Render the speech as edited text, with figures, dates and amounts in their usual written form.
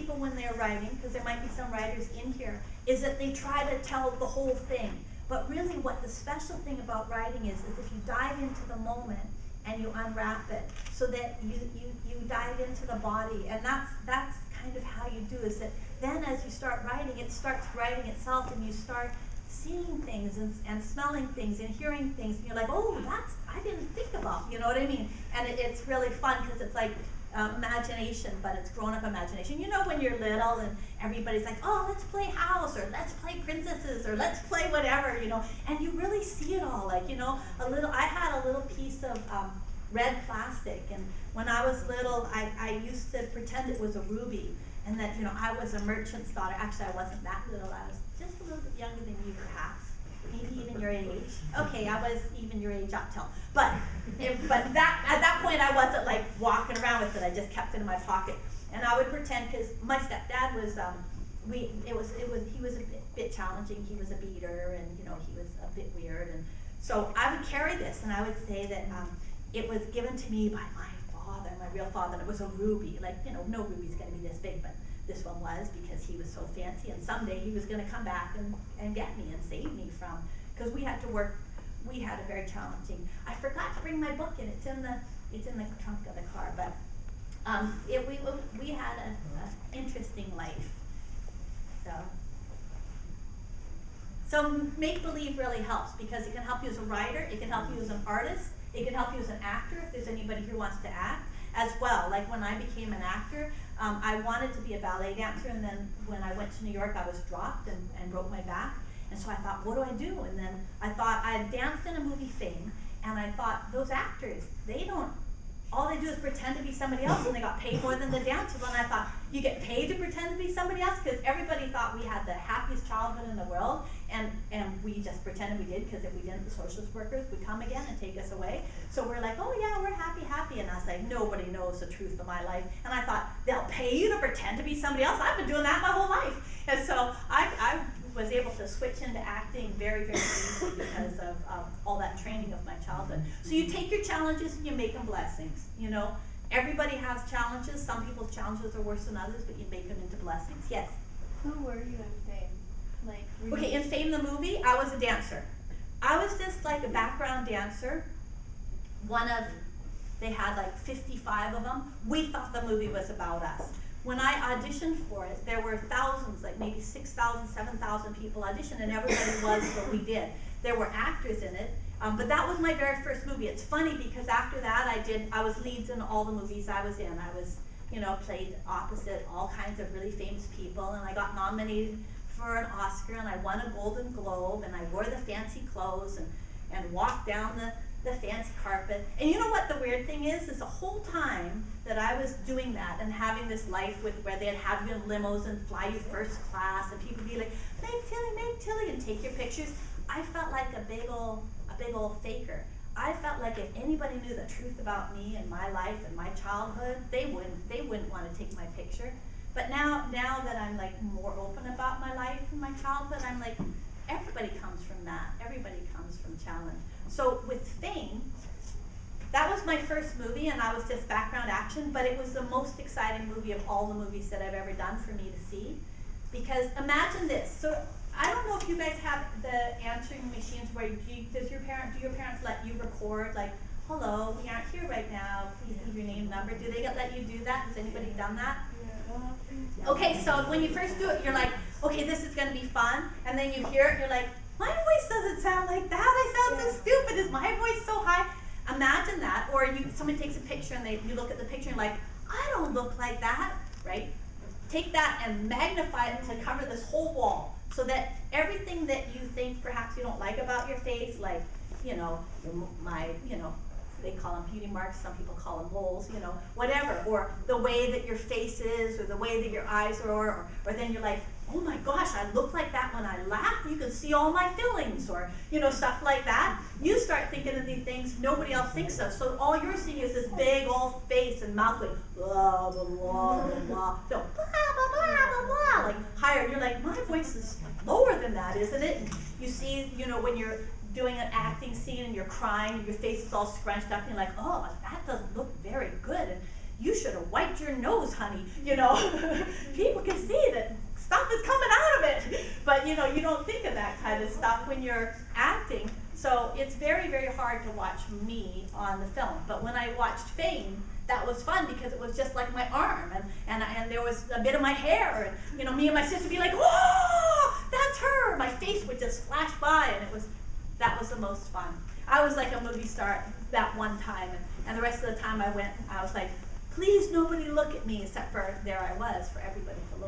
people when they're writing, because there might be some writers in here, is that they try to tell the whole thing. But really what the special thing about writing is if you dive into the moment and you unwrap it, so that you dive into the body, and that's kind of how you do, is that then as you start writing, it starts writing itself, and you start seeing things and smelling things and hearing things, and you're like, oh, I didn't think about, you know what I mean? And it's really fun, because it's like imagination, but it's grown-up imagination. You know when you're little and everybody's like, oh, let's play house, or let's play princesses, or let's play whatever, you know, and you really see it all, like, you know, I had a little piece of red plastic, and when I was little, I used to pretend it was a ruby, and that, you know, I was a merchant's daughter. Actually, I wasn't that little. I was just a little bit younger than you, perhaps. Maybe even your age. Okay, I was even your age up till. But at that point, I wasn't like walking around with it. I just kept it in my pocket, and I would pretend, because my stepdad was he was a bit challenging. He was a beater, and you know, he was a bit weird, and so I would carry this, and I would say that it was given to me by my father, my real father, and it was a ruby. Like, you know, no ruby's going to be this big, but this one was, because he was so fancy, and someday he was going to come back and get me and save me from, because we had to work. We had a very challenging. I forgot to bring my book in. It's in the trunk of the car, but we had an interesting life. So make believe really helps, because it can help you as a writer. It can help you as an artist. It can help you as an actor, if there's anybody who wants to act as well. Like when I became an actor, I wanted to be a ballet dancer, and then when I went to New York, I was dropped and broke my back. And so I thought, what do I do? And then I thought, I had danced in a movie Fame, and I thought, those actors, all they do is pretend to be somebody else, and they got paid more than the dancers. And I thought, you get paid to pretend to be somebody else? Because everybody thought we had the happiest childhood in the world, and we just pretended we did, because if we didn't, the socialist workers would come again and take us away. So we're like, oh yeah, we're happy. And I was like, nobody knows the truth of my life. And I thought, they'll pay you to pretend to be somebody else? I've been doing that my whole life. And so I was able to switch into acting very, very easily because of all that training of my childhood. So you take your challenges and you make them blessings, you know. Everybody has challenges. Some people's challenges are worse than others, but you make them into blessings. Yes? Who were you in Fame? Like, okay, in Fame the movie, I was a dancer. I was just like a background dancer. They had like 55 of them. We thought the movie was about us. When I auditioned for it, there were thousands, like maybe 6,000, 7,000 people auditioned, and everybody was what we did. There were actors in it, but that was my very first movie. It's funny, because after that I was leads in all the movies I was in. I was, you know, played opposite all kinds of really famous people, and I got nominated for an Oscar, and I won a Golden Globe, and I wore the fancy clothes and walked down the fancy carpet. And you know what the weird thing is the whole time that I was doing that and having this life where they'd have you in limos and fly you first class, and people would be like, Meg Tilly, and take your pictures, I felt like a big old faker. I felt like if anybody knew the truth about me and my life and my childhood, they wouldn't want to take my picture. But now that I'm like more open about my life and my childhood, I'm like, everybody comes from that. Everybody comes from challenge. So with Fame, that was my first movie, and I was just background action, but it was the most exciting movie of all the movies that I've ever done for me to see. Because imagine this. So I don't know if you guys have the answering machines where do your parents let you record, like, hello, we aren't here right now, please leave your name and number. Do they let you do that? Has anybody done that? Okay, so when you first do it, you're like, okay, this is going to be fun, and then you hear it, you're like, my voice doesn't sound like that. I sound so stupid. Is my voice so high? Imagine that. Or somebody takes a picture and you look at the picture and you're like, I don't look like that, right? Take that and magnify it to cover this whole wall, so that everything that you think perhaps you don't like about your face, like, you know, they call them beauty marks, some people call them moles, you know, whatever, or the way that your face is, or the way that your eyes are, or then you're like, oh my gosh, I look like that when I laugh, you can see all my fillings, or, you know, stuff like that. You start thinking of these things nobody else thinks of, so all you're seeing is this big old face and mouth like, blah, blah, blah, blah, blah, so, blah, blah, blah, blah, blah, like higher, and you're like, my voice is lower than that, isn't it? And you see, you know, when you're doing an acting scene and you're crying, and your face is all scrunched up, and you're like, oh, that doesn't look very good. And you should have wiped your nose, honey. You know, people can see that stuff is coming out of it. But you know, you don't think of that kind of stuff when you're acting. So it's very, very hard to watch me on the film. But when I watched Fame, that was fun because it was just like my arm, and there was a bit of my hair, and you know, me and my sister would be like, whoa, that's her. My face would just flash by, and that was the most fun. I was like a movie star that one time, and the rest of the time I was like, please nobody look at me, except for there I was for everybody to look